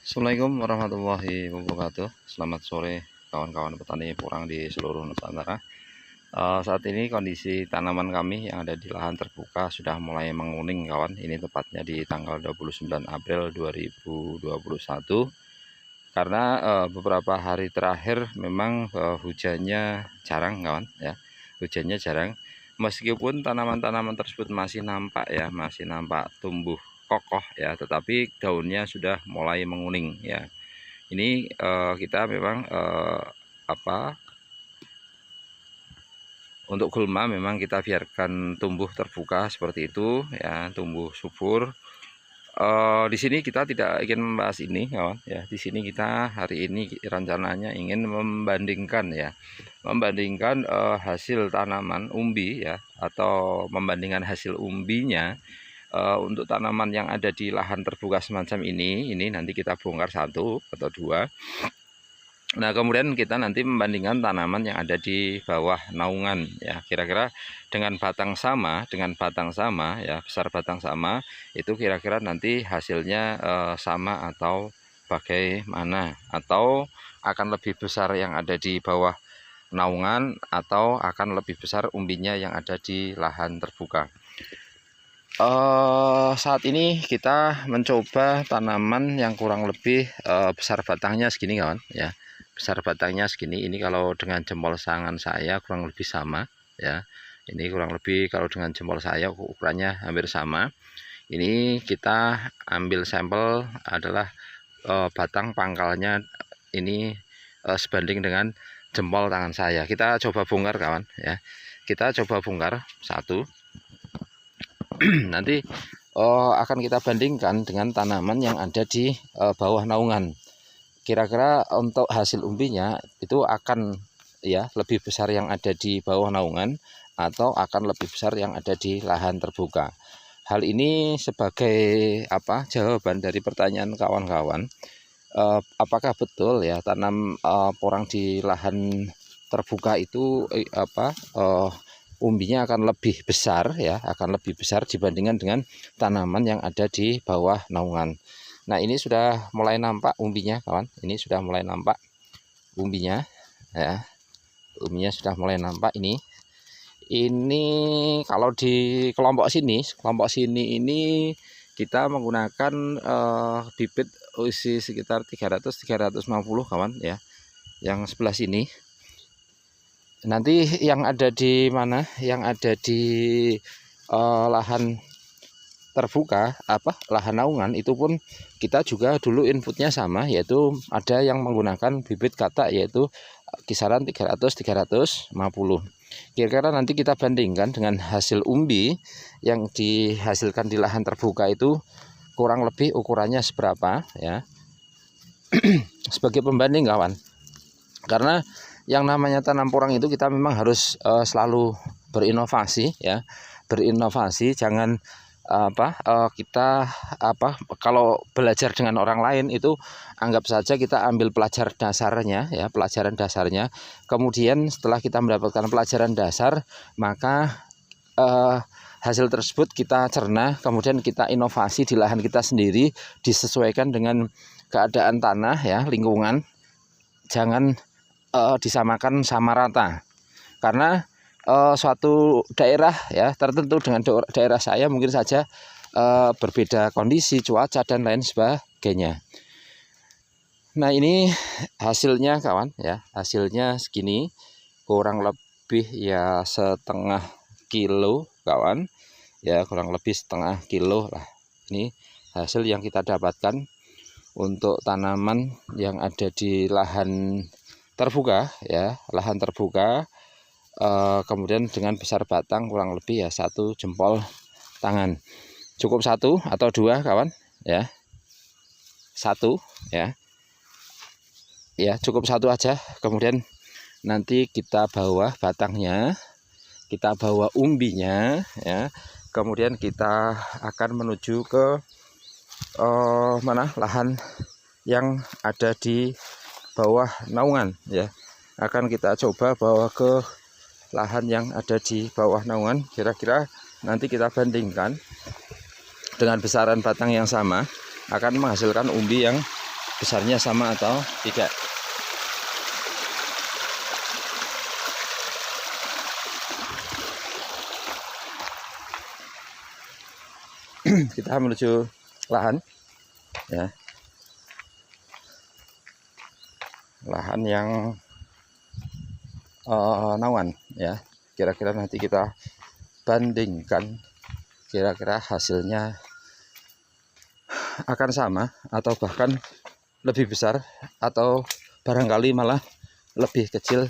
Assalamualaikum warahmatullahi wabarakatuh. Selamat sore kawan-kawan petani porang di seluruh Nusantara. Saat ini kondisi tanaman kami yang ada di lahan terbuka sudah mulai menguning kawan. Ini tepatnya di tanggal 29 April 2021. Karena beberapa hari terakhir memang hujannya jarang kawan ya. Hujannya jarang. Meskipun tanaman-tanaman tersebut masih nampak ya, masih nampak tumbuh kokoh ya, tetapi daunnya sudah mulai menguning ya. Ini kita memang untuk gulma memang kita biarkan tumbuh terbuka seperti itu ya, tumbuh subur. Di sini kita tidak ingin membahas ini kawan ya. Di sini kita hari ini rencananya ingin membandingkan ya, hasil tanaman umbi ya, atau membandingkan hasil umbinya untuk tanaman yang ada di lahan terbuka semacam ini nanti kita bongkar satu atau dua. Nah, kemudian kita nanti membandingkan tanaman yang ada di bawah naungan ya, kira-kira dengan batang sama ya, besar batang sama, itu kira-kira nanti hasilnya sama atau bagaimana, atau akan lebih besar yang ada di bawah naungan atau akan lebih besar umbinya yang ada di lahan terbuka. Saat ini kita mencoba tanaman yang kurang lebih besar batangnya segini kawan ya, besar batangnya segini. Ini kalau dengan jempol tangan saya kurang lebih sama ya, ini kurang lebih kalau dengan jempol saya ukurannya hampir sama. Ini kita ambil sampel adalah batang pangkalnya ini sebanding dengan jempol tangan saya. Kita coba bongkar kawan ya, kita coba bongkar satu. Nanti akan kita bandingkan dengan tanaman yang ada di bawah naungan. Kira-kira untuk hasil umbinya itu akan ya lebih besar yang ada di bawah naungan atau akan lebih besar yang ada di lahan terbuka. Hal ini sebagai jawaban dari pertanyaan kawan-kawan, apakah betul ya tanam porang di lahan terbuka itu umbinya akan lebih besar ya, akan lebih besar dibandingkan dengan tanaman yang ada di bawah naungan. Nah, ini sudah mulai nampak umbinya kawan, ini sudah mulai nampak umbinya ya, umbinya sudah mulai nampak. Ini kalau di kelompok sini ini kita menggunakan bibit usia sekitar 300-350 kawan ya, yang sebelah sini. Nanti yang ada di mana? Yang ada di lahan terbuka lahan naungan itu pun kita juga dulu inputnya sama, yaitu ada yang menggunakan bibit katak yaitu kisaran 300-350. Kira-kira nanti kita bandingkan dengan hasil umbi yang dihasilkan di lahan terbuka itu kurang lebih ukurannya seberapa ya. Sebagai pembanding kawan, karena yang namanya tanam porang itu kita memang harus selalu berinovasi ya, berinovasi. Jangan kita kalau belajar dengan orang lain itu anggap saja kita ambil pelajaran dasarnya ya, pelajaran dasarnya. Kemudian setelah kita mendapatkan pelajaran dasar, maka hasil tersebut kita cerna, kemudian kita inovasi di lahan kita sendiri disesuaikan dengan keadaan tanah ya, lingkungan. Jangan disamakan sama rata, karena suatu daerah ya tertentu dengan daerah saya mungkin saja berbeda kondisi cuaca dan lain sebagainya. Nah, ini hasilnya kawan ya, hasilnya segini, kurang lebih ya setengah kilo kawan ya, kurang lebih setengah kilo lah. Ini hasil yang kita dapatkan untuk tanaman yang ada di lahan terbuka ya, lahan terbuka, kemudian dengan besar batang kurang lebih ya satu jempol tangan. Cukup satu atau dua kawan ya, satu ya, cukup satu aja. Kemudian nanti kita bawa batangnya, kita bawa umbinya ya, kemudian kita akan menuju ke lahan yang ada di bawah naungan ya, akan kita coba bawa ke lahan yang ada di bawah naungan. Kira-kira nanti kita bandingkan dengan besaran batang yang sama, akan menghasilkan umbi yang besarnya sama atau tidak. Kita menuju lahan ya, lahan yang naungan ya. Kira-kira nanti kita bandingkan kira-kira hasilnya akan sama atau bahkan lebih besar atau barangkali malah lebih kecil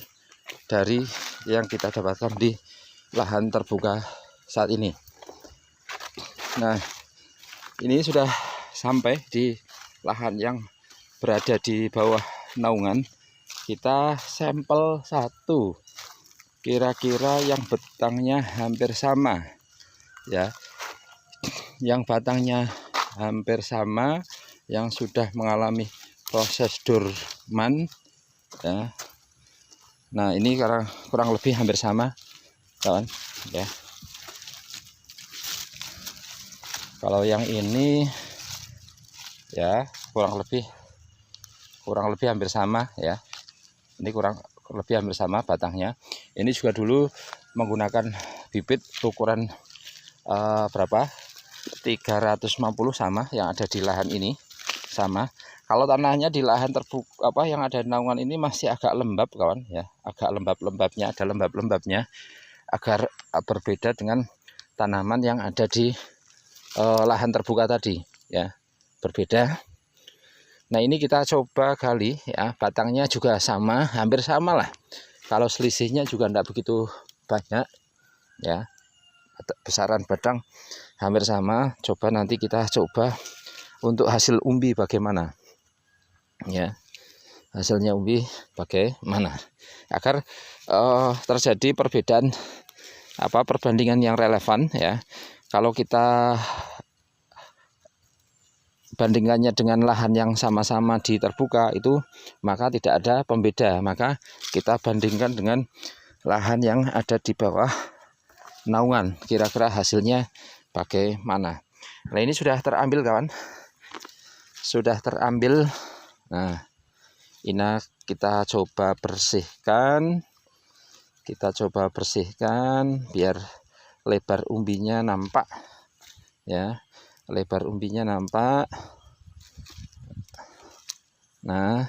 dari yang kita dapatkan di lahan terbuka saat ini. Nah, ini sudah sampai di lahan yang berada di bawah naungan. Kita sampel satu, kira-kira yang batangnya hampir sama ya, yang batangnya hampir sama, yang sudah mengalami proses dorman ya. Nah, ini kurang lebih hampir sama kawan ya. Kalau yang ini ya kurang lebih hampir sama ya. Ini kurang lebih hampir sama batangnya. Ini juga dulu menggunakan bibit ukuran berapa? 350 sama yang ada di lahan ini sama. Kalau tanahnya di lahan terbuka yang ada naungan ini masih agak lembab kawan ya, agak lembab-lembabnya, ada lembab-lembabnya, agar berbeda dengan tanaman yang ada di lahan terbuka tadi ya, berbeda. Nah, ini kita coba gali ya, batangnya juga sama, hampir sama lah. Kalau selisihnya juga tidak begitu banyak ya, besaran batang hampir sama. Coba nanti kita coba untuk hasil umbi bagaimana ya, hasilnya umbi bagaimana, agar terjadi perbedaan perbandingan yang relevan ya. Kalau kita bandingkannya dengan lahan yang sama-sama di terbuka itu, maka tidak ada pembeda. Maka kita bandingkan dengan lahan yang ada di bawah naungan, kira-kira hasilnya bagaimana. Nah, ini sudah terambil kawan, sudah terambil. Nah, ini kita coba bersihkan, biar lebar umbinya nampak ya, lebar umbinya nampak. Nah,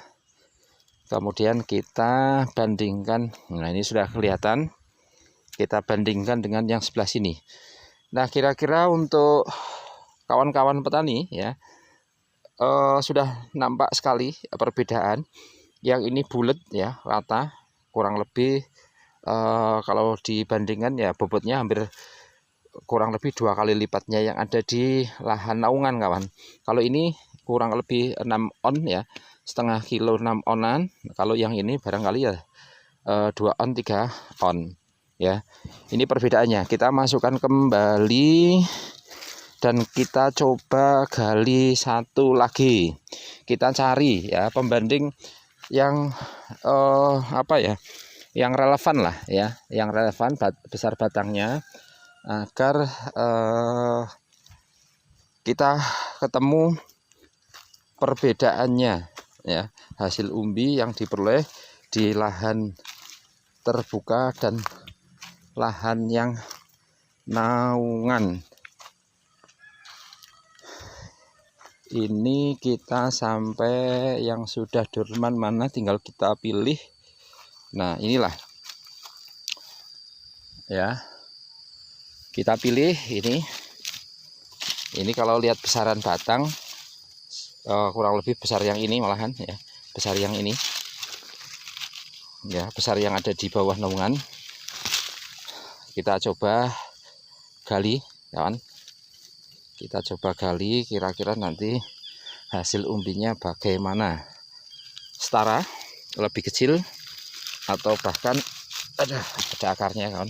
kemudian kita bandingkan. Nah, ini sudah kelihatan, kita bandingkan dengan yang sebelah sini. Nah, kira-kira untuk kawan-kawan petani ya, sudah nampak sekali perbedaan. Yang ini bulat ya, rata, kurang lebih kalau dibandingkan ya bobotnya hampir kurang lebih 2 kali lipatnya yang ada di lahan naungan kawan. Kalau ini kurang lebih 6 on ya, setengah kilo 6 onan. Kalau yang ini barangkali ya 2 on 3 on ya. Ini perbedaannya. Kita masukkan kembali dan kita coba gali satu lagi. Kita cari ya pembanding yang yang relevan lah ya, yang relevan besar batangnya, agar kita ketemu perbedaannya ya, hasil umbi yang diperoleh di lahan terbuka dan lahan yang naungan. Ini kita sampai yang sudah dorman mana, tinggal kita pilih. Nah, inilah ya, kita pilih ini. Ini kalau lihat besaran batang kurang lebih besar yang ini malahan ya, besar yang ini ya, besar yang ada di bawah naungan. Kita coba gali kawan, kita coba gali, kira-kira nanti hasil umbinya bagaimana, setara, lebih kecil, atau bahkan ada akarnya kawan,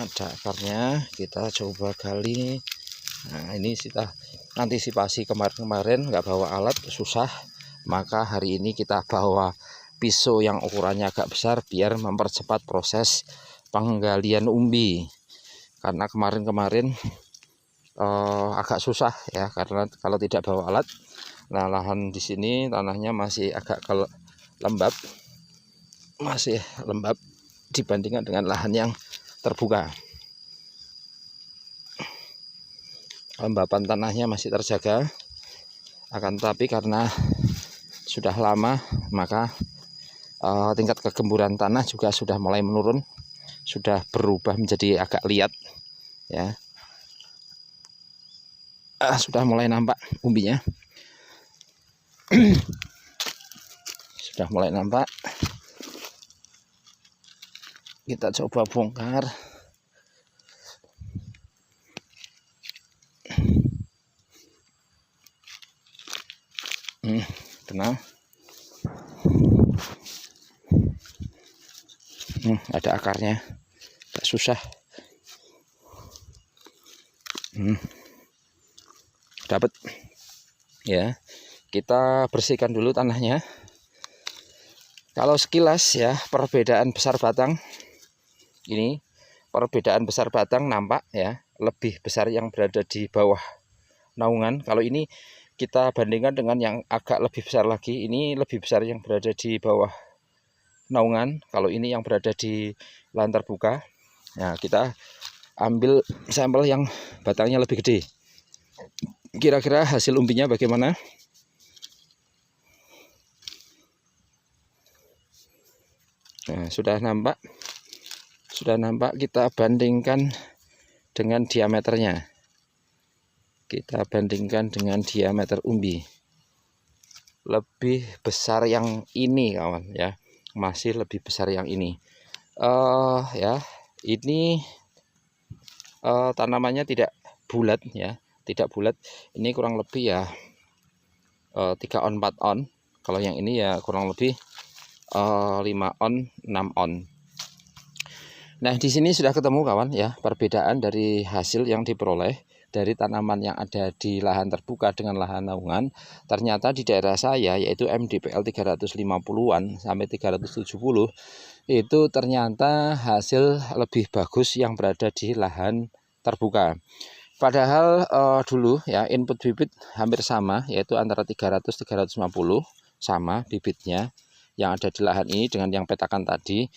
ada akarnya. Kita coba gali. Nah, ini kita antisipasi kemarin-kemarin nggak bawa alat, susah, maka hari ini kita bawa pisau yang ukurannya agak besar biar mempercepat proses penggalian umbi. Karena kemarin-kemarin agak susah ya, karena kalau tidak bawa alat. Nah, lahan di sini tanahnya masih agak lembab, masih lembab dibandingkan dengan lahan yang terbuka. Kelembapan tanahnya masih terjaga, akan tetapi karena sudah lama maka tingkat kegemburan tanah juga sudah mulai menurun, sudah berubah menjadi agak liat ya. Sudah mulai nampak umbinya. Sudah mulai nampak. Kita coba bongkar. Tenang. Ada akarnya, agak susah. Dapat ya. Kita bersihkan dulu tanahnya. Kalau sekilas ya, perbedaan besar batang ini, perbedaan besar batang nampak ya, lebih besar yang berada di bawah naungan. Kalau ini kita bandingkan dengan yang agak lebih besar lagi, ini lebih besar yang berada di bawah naungan. Kalau ini yang berada di lahan terbuka. Nah, kita ambil sampel yang batangnya lebih gede. Kira-kira hasil umbinya bagaimana? Nah, sudah nampak, kita bandingkan dengan diameternya. Kita bandingkan dengan diameter umbi. Lebih besar yang ini kawan ya, masih lebih besar yang ini. Ya, ini tanamannya tidak bulat ya, tidak bulat. Ini kurang lebih ya 3 on 4 on. Kalau yang ini ya kurang lebih 5 on 6 on. Nah, di sini sudah ketemu kawan ya, perbedaan dari hasil yang diperoleh dari tanaman yang ada di lahan terbuka dengan lahan naungan. Ternyata di daerah saya, yaitu MDPL 350-an sampai 370, itu ternyata hasil lebih bagus yang berada di lahan terbuka. Padahal dulu ya input bibit hampir sama, yaitu antara 300-350 sama bibitnya yang ada di lahan ini dengan yang petakan tadi.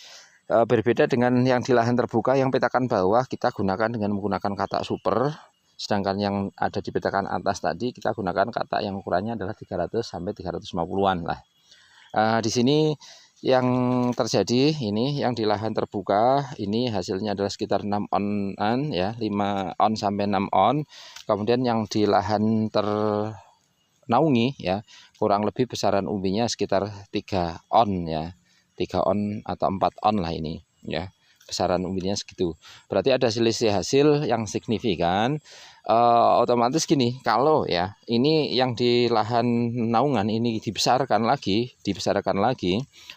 Berbeda dengan yang di lahan terbuka, yang petakan bawah kita gunakan dengan menggunakan katak super, sedangkan yang ada di petakan atas tadi kita gunakan katak yang ukurannya adalah 300 sampai 350-an lah. Di sini yang terjadi ini yang di lahan terbuka ini hasilnya adalah sekitar 6 on-an ya, 5 on sampai 6 on. Kemudian yang di lahan ternaungi ya, kurang lebih besaran umbinya sekitar 3 on ya. 3 on atau 4 on lah ini ya, besaran umbinya segitu. Berarti ada selisih hasil yang signifikan. Otomatis gini, kalau ya ini yang di lahan naungan ini dibesarkan lagi,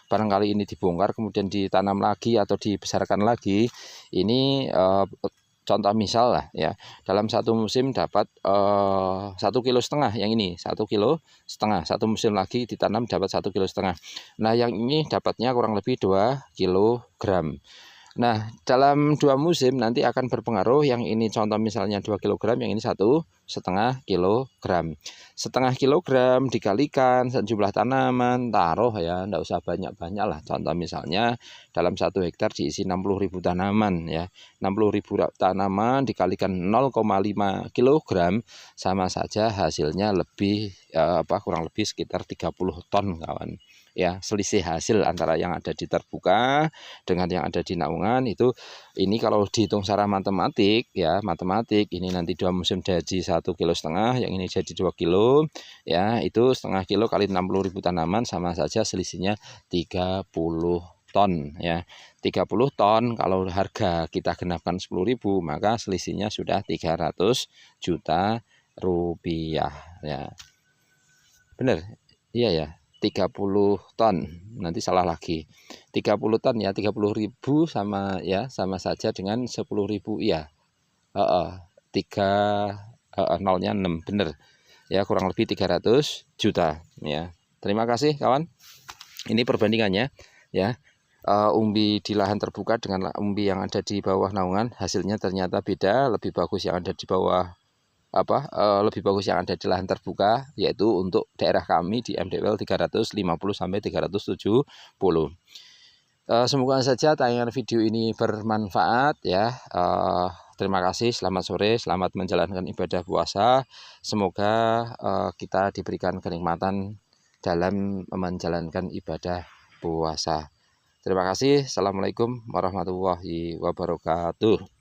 barangkali ini dibongkar kemudian ditanam lagi atau dibesarkan lagi, ini contoh misal lah ya, dalam satu musim dapat 1,5 kilo yang ini, 1,5 kilo, satu musim lagi ditanam dapat 1,5 kilo. Nah, yang ini dapatnya kurang lebih 2 kilogram. Nah, dalam 2 musim nanti akan berpengaruh, yang ini contoh misalnya 2 kg, yang ini 1,5 kilogram. 1,5 kilogram dikalikan jumlah tanaman, taruh ya, enggak usah banyak-banyak lah. Contoh misalnya dalam 1 hektar diisi 60.000 tanaman ya. 60.000 tanaman dikalikan 0,5 kilogram sama saja hasilnya lebih kurang lebih sekitar 30 ton kawan. Ya, selisih hasil antara yang ada di terbuka dengan yang ada di naungan itu, ini kalau dihitung secara matematik ya, ini nanti 2 musim jadi 1,5 kilo, yang ini jadi 2 kilo ya, itu setengah kilo kali 60.000 tanaman sama saja selisihnya 30 ton ya. 30 ton kalau harga kita genapkan 10.000, maka selisihnya sudah 300 juta rupiah ya. Bener? Iya ya. 30 ton, nanti salah lagi, 30 ton ya, 30.000 sama ya, sama saja dengan 10.000 ya, 3 nolnya 6, bener ya, kurang lebih 300 juta ya. Terima kasih kawan, ini perbandingannya ya, umbi di lahan terbuka dengan umbi yang ada di bawah naungan, hasilnya ternyata beda, lebih bagus yang ada di bawah lebih bagus yang ada di lahan terbuka, yaitu untuk daerah kami di MDWL 350 sampai 370. Semoga saja tayangan video ini bermanfaat ya. Terima kasih, selamat sore, selamat menjalankan ibadah puasa. Semoga kita diberikan kenikmatan dalam menjalankan ibadah puasa. Terima kasih. Assalamualaikum warahmatullahi wabarakatuh.